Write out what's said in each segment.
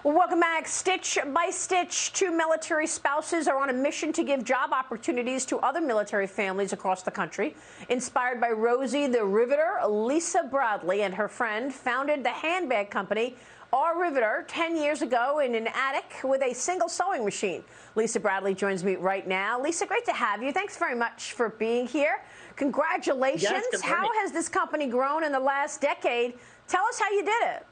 Well, welcome back. Stitch by stitch, two military spouses are on a mission to give job opportunities to other military families across the country. Inspired by Rosie the Riveter, Lisa Bradley and her friend founded the handbag company Riveter 10 years ago in an attic with a single sewing machine. Lisa Bradley joins me right now. Lisa, great to have you. Thanks very much for being here. Congratulations. Yes, how has this company grown in the last decade? Tell us how you did it.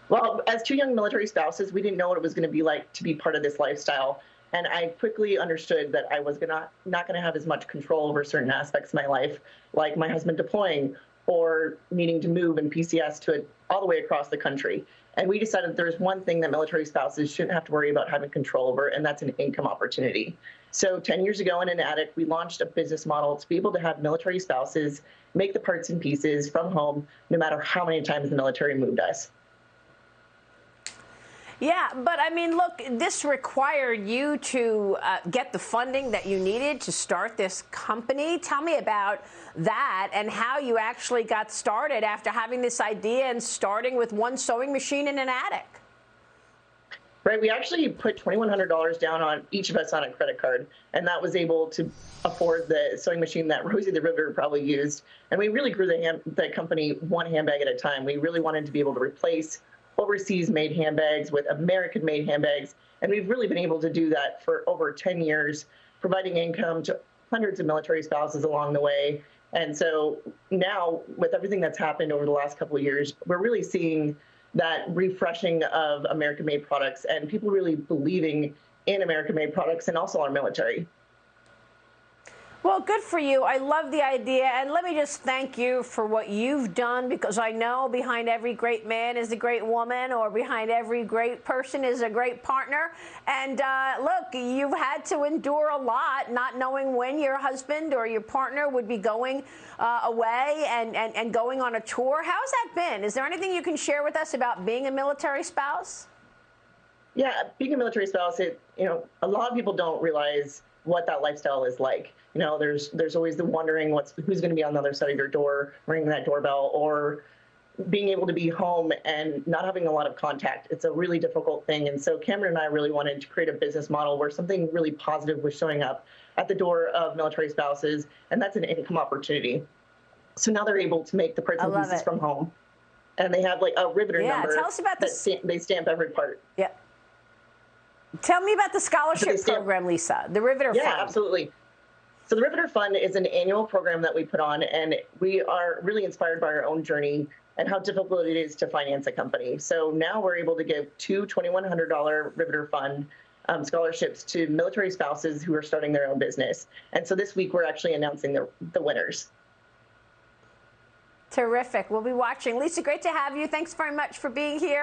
Well, as two young military spouses, we didn't know what it was going to be like to be part of this lifestyle. And I quickly understood that I was not going to have as much control over certain aspects of my life, like my husband deploying or needing to move in PCS all the way across the country. And we decided that there's one thing that military spouses shouldn't have to worry about having control over, and that's an income opportunity. So 10 years ago in an attic, we launched a business model to be able to have military spouses make the parts and pieces from home, no matter how many times the military moved us. Yeah, but I mean, look, this required you to get the funding that you needed to start this company. Tell me about that and how you actually got started after having this idea and starting with one sewing machine in an attic. Right, we actually put $2,100 down on each of us on a credit card, and that was able to afford the sewing machine that Rosie the Riveter probably used. And we really grew the company one handbag at a time. We really wanted to be able to replace overseas-made handbags with American-made handbags, and we've really been able to do that for over 10 years, providing income to hundreds of military spouses along the way. And so now, with everything that's happened over the last couple of years, we're really seeing that refreshing of American-made products and people really believing in American-made products and also our military. Well, good for you. I love the idea. And let me just thank you for what you've done, because I know behind every great man is a great woman, or behind every great person is a great partner. And look, you've had to endure a lot, not knowing when your husband or your partner would be going away and going on a tour. How's that been? Is there anything you can share with us about being a military spouse? Yeah, being a military spouse, a lot of people don't realize what that lifestyle is like. There's always the wondering who's going to be on the other side of your door, ringing that doorbell, or being able to be home and not having a lot of contact. It's a really difficult thing. And so Cameron and I really wanted to create a business model where something really positive was showing up at the door of military spouses, and that's an income opportunity. So now they're able to make the parts and pieces from home, and they have like a Riveter number. Tell us about this. They stamp every part. Yeah. Tell me about the scholarship program, Lisa, the Riveter Fund. Yeah, absolutely. So the Riveter Fund is an annual program that we put on, and we are really inspired by our own journey and how difficult it is to finance a company. So now we're able to give two $2,100 Riveter Fund scholarships to military spouses who are starting their own business. And so this week we're actually announcing the winners. Terrific. We'll be watching. Lisa, great to have you. Thanks very much for being here.